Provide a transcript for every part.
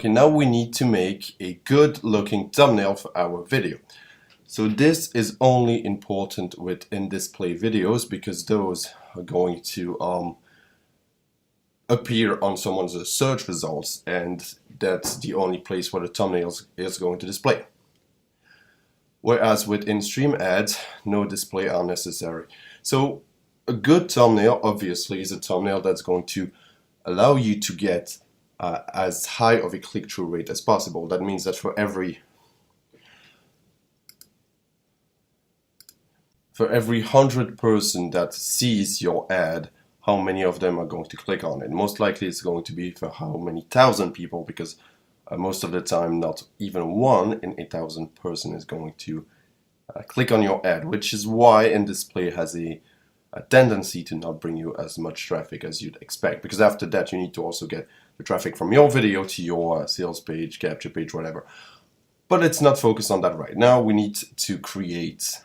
Okay, now we need to make a good looking thumbnail for our video. So this is only important with in-display videos because those are going to appear on someone's search results, and that's the only place where the thumbnail is going to display. Whereas with in-stream ads, no display are necessary. So a good thumbnail obviously is a thumbnail that's going to allow you to get as high of a click-through rate as possible. That means that for every 100 person that sees your ad, how many of them are going to click on it? Most likely it's going to be for how many thousand people, because most of the time not even 1 in 1,000 person is going to click on your ad, which is why in-display has a tendency to not bring you as much traffic as you'd expect, because after that you need to also get the traffic from your video to your sales page, capture page, whatever. But let's not focus on that right now. We need to create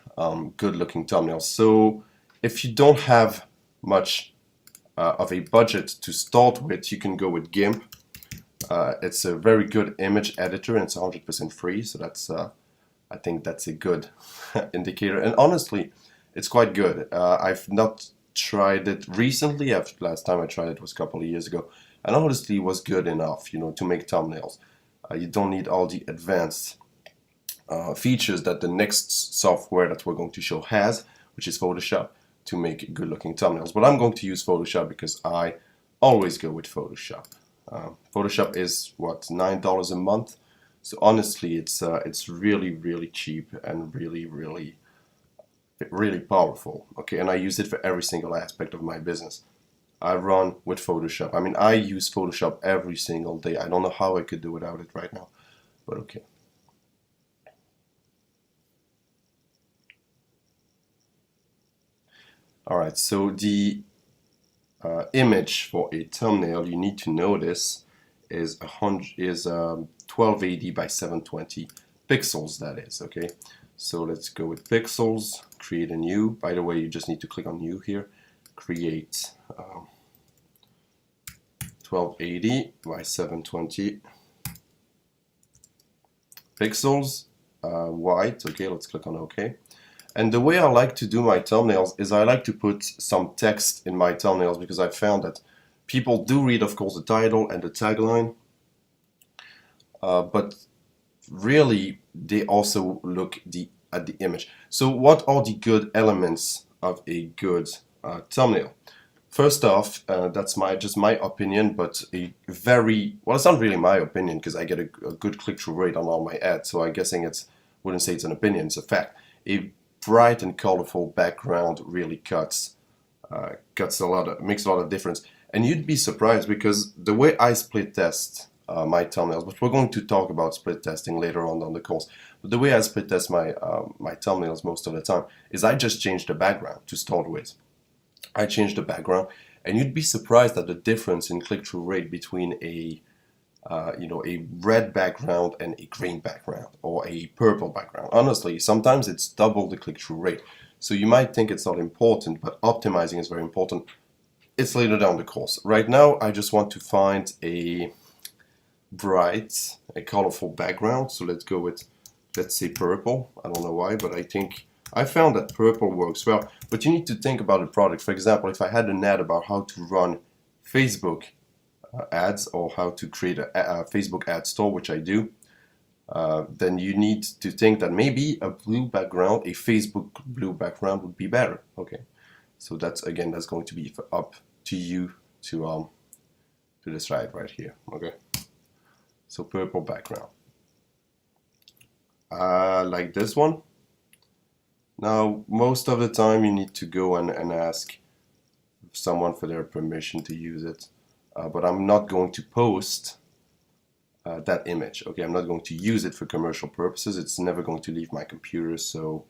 good looking thumbnails. So if you don't have much of a budget to start with, you can go with GIMP. It's a very good image editor and it's 100% free, so that's I think that's a good indicator, and honestly it's quite good. I've not tried it recently. Last time I tried it was a couple of years ago, and honestly it was good enough, you know, to make thumbnails. You don't need all the advanced features that the next software that we're going to show has, which is Photoshop, to make good looking thumbnails. But I'm going to use Photoshop because I always go with Photoshop. Photoshop is what, $9 a month, so honestly it's really cheap and really powerful. Okay, and I use it for every single aspect of my business. I run with Photoshop. I mean, I use Photoshop every single day. I don't know how I could do without it right now, but okay. Alright, so the image for a thumbnail, you need to notice, is 1280 by 720 pixels, that is, okay? So let's go with pixels, create a new. By the way, you just need to click on new here, create 1280 by 720 pixels, white. Okay, let's click on OK. And the way I like to do my thumbnails is I like to put some text in my thumbnails, because I found that people do read, of course, the title and the tagline, but really they also look at the image. So what are the good elements of a good thumbnail? First off, that's just my opinion, but well, it's not really my opinion because I get a good click-through rate on all my ads, so I'm guessing wouldn't say it's an opinion, it's a fact. A bright and colorful background really makes a lot of difference. And you'd be surprised, because the way I split test my thumbnails, but we're going to talk about split testing later on the course, but the way I split test my thumbnails most of the time is I just change the background to start with. I change the background, and you'd be surprised at the difference in click-through rate between a red background and a green background, or a purple background. Honestly, sometimes it's double the click-through rate. So you might think it's not important, but optimizing is very important. It's later down the course. Right now, I just want to find a bright, colorful background. So let's go with, let's say, purple. I don't know why, but I found that purple works well. But you need to think about the product. For example, if I had an ad about how to run Facebook ads, or how to create a Facebook ad store, which I do, then you need to think that maybe a blue background, a Facebook blue background, would be better. Okay, so that's going to be up to you to decide right here. Okay, so purple background, like this one. Now, most of the time you need to go and ask someone for their permission to use it. But I'm not going to post that image. Okay, I'm not going to use it for commercial purposes. It's never going to leave my computer, so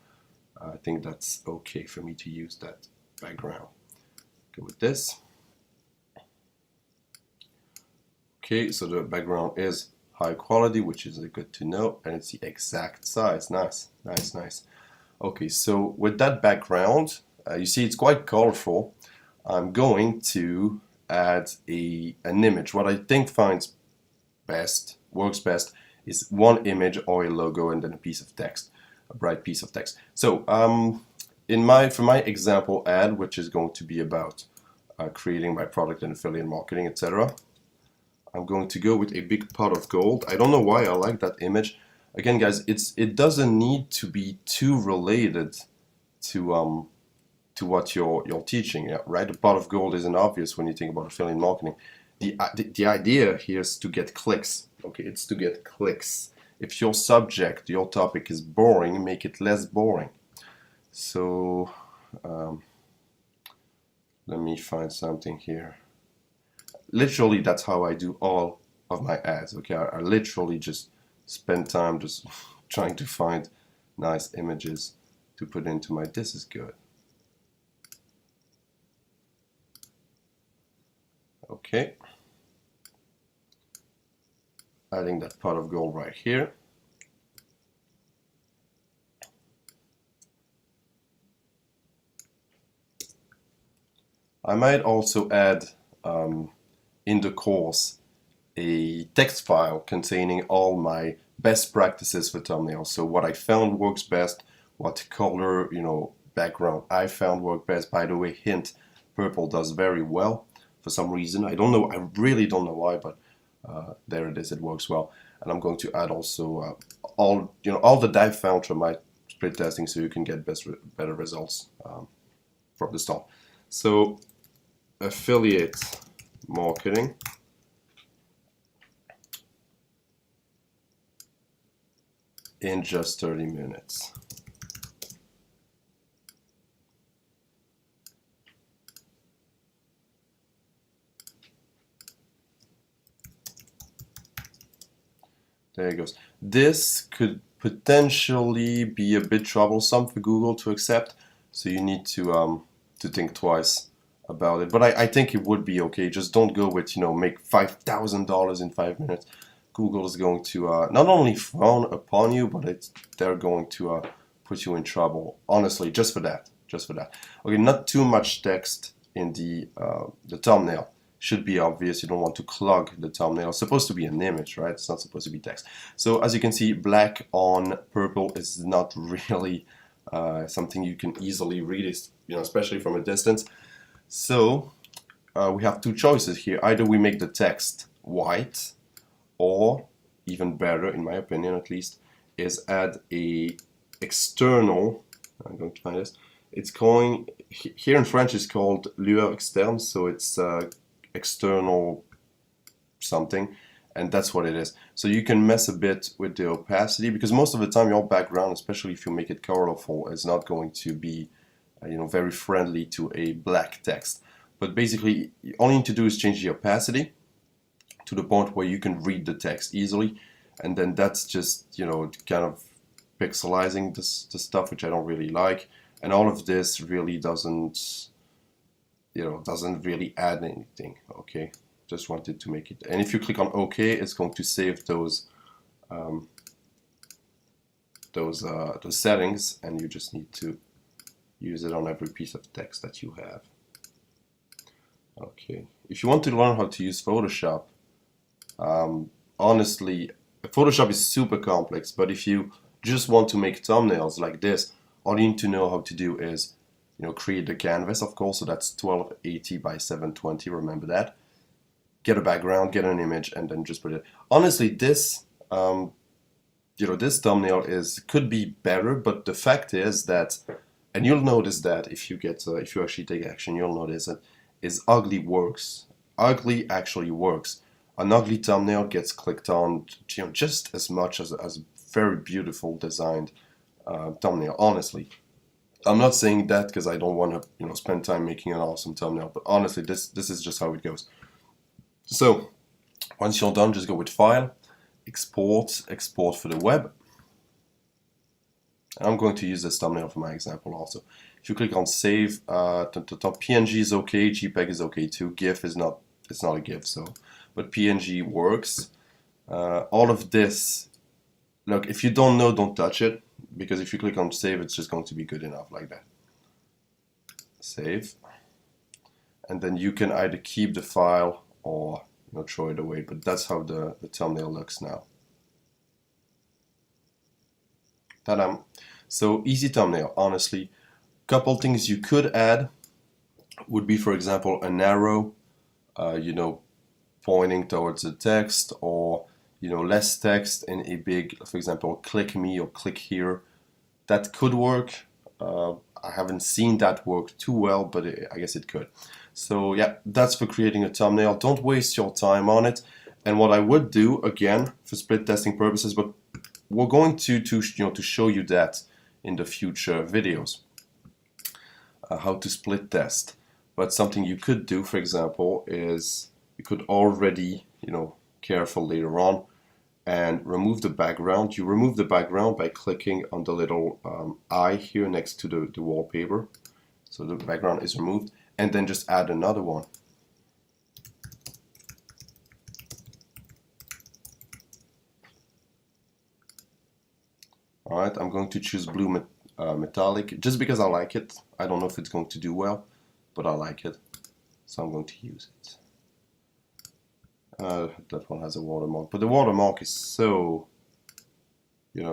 I think that's okay for me to use that background. Go with this. Okay, so the background is high quality, which is good to know, and it's the exact size. Nice. Okay, so with that background, you see it's quite colorful. I'm going to add an image. What I think finds works best is one image or a logo and then a piece of text, a bright piece of text. So for my example ad, which is going to be about creating my product and affiliate marketing, etc., I'm going to go with a big pot of gold. I don't know why I like that image. Again, guys, it doesn't need to be too related to what you're teaching, yeah, right? The pot of gold isn't obvious when you think about affiliate marketing. The idea here is to get clicks. Okay, it's to get clicks. If your subject, your topic is boring, make it less boring. So let me find something here. Literally, that's how I do all of my ads. Okay, I literally just spend time just trying to find nice images to put into my this is good. Okay, adding that pot of gold right here. I might also add in the course a text file containing all my best practices for thumbnails. So what I found works best, what color, background I found work best. By the way, hint, purple does very well for some reason. I don't know, I really don't know why, but there it is, it works well. And I'm going to add also all that I found from my split testing so you can get better results from the start. So affiliate marketing. In just 30 minutes. There it goes. This could potentially be a bit troublesome for Google to accept, so you need to think twice about it. But I think it would be okay. Just don't go with make $5,000 in 5 minutes. Google is going to not only frown upon you, but they're going to put you in trouble. Honestly, just for that. Okay, not too much text in the thumbnail. Should be obvious. You don't want to clog the thumbnail. It's supposed to be an image, right? It's not supposed to be text. So as you can see, black on purple is not really something you can easily read, especially from a distance. So we have two choices here. Either we make the text white, or even better, in my opinion at least, is add a external. I'm going to find this. It's calling here in French. It's called lueur externe, so it's external something, and that's what it is. So you can mess a bit with the opacity, because most of the time your background, especially if you make it colorful, is not going to be very friendly to a black text. But basically, all you need to do is change the opacity to the point where you can read the text easily, and then that's just kind of pixelizing the stuff, which I don't really like. And all of this really doesn't really add anything. Okay, just wanted to make it. And if you click on OK, it's going to save those settings, and you just need to use it on every piece of text that you have. Okay, if you want to learn how to use Photoshop, honestly, Photoshop is super complex, but if you just want to make thumbnails like this, all you need to know how to do is create the canvas, of course, so that's 1280 by 720, remember that. Get a background, get an image, and then just put it. Honestly, this this thumbnail could be better, but the fact is that, and you'll notice that if you actually take action, you'll notice that ugly works. Ugly actually works. An ugly thumbnail gets clicked on just as much as a very beautiful designed thumbnail, honestly. I'm not saying that because I don't want to spend time making an awesome thumbnail, but honestly, this is just how it goes. So once you're done, just go with File, Export for the web. I'm going to use this thumbnail for my example also. If you click on Save, PNG is okay, JPEG is okay too. GIF is not. It's not a GIF, so, but PNG works. All of this, look, if you don't know, don't touch it, because if you click on Save, it's just going to be good enough like that. Save, and then you can either keep the file or throw it away. But that's how the thumbnail looks now. Ta-da! So easy thumbnail, honestly. Couple things you could add would be, for example, an arrow, pointing towards the text, or less text and a big, for example, click me or click here. That could work. I haven't seen that work too well, but I guess it could. So yeah, that's for creating a thumbnail. Don't waste your time on it. And what I would do, again, for split testing purposes, but we're going to show you that in the future videos, how to split test. But something you could do, for example, is you could already, careful later on, and remove the background. You remove the background by clicking on the little eye here next to the wallpaper. So the background is removed, and then just add another one. Alright, I'm going to choose blue metallic just because I like it. I don't know if it's going to do well, but I like it, so I'm going to use it. That one has a watermark, but the watermark is so,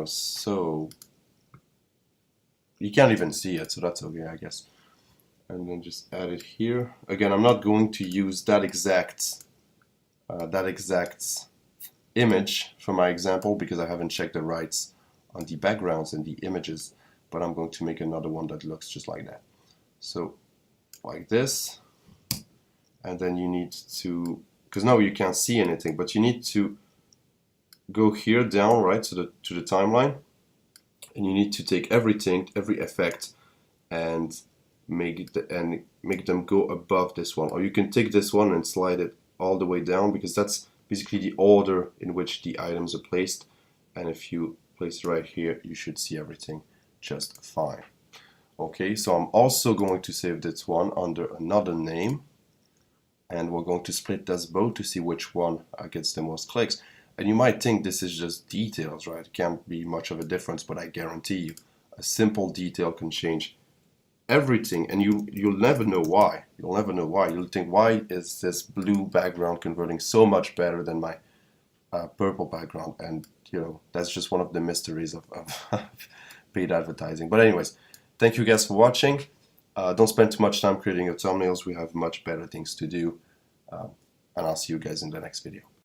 so you can't even see it, so that's okay, I guess. And then just add it here. Again, I'm not going to use that exact image for my example because I haven't checked the rights on the backgrounds and the images, but I'm going to make another one that looks just like that. So like this, and then you need to, because now you can't see anything, but you need to go here down, right, to the timeline, and you need to take everything, every effect, and make them go above this one. Or you can take this one and slide it all the way down, because that's basically the order in which the items are placed. And if you place it right here, you should see everything just fine. Okay, so I'm also going to save this one under another name, and we're going to split test both to see which one gets the most clicks. And you might think this is just details, right? It can't be much of a difference, but I guarantee you a simple detail can change everything, and you'll never know why. You'll never know why. You'll think, why is this blue background converting so much better than my purple background? And that's just one of the mysteries of paid advertising. But anyways, thank you guys for watching. Don't spend too much time creating your thumbnails. We have much better things to do. And I'll see you guys in the next video.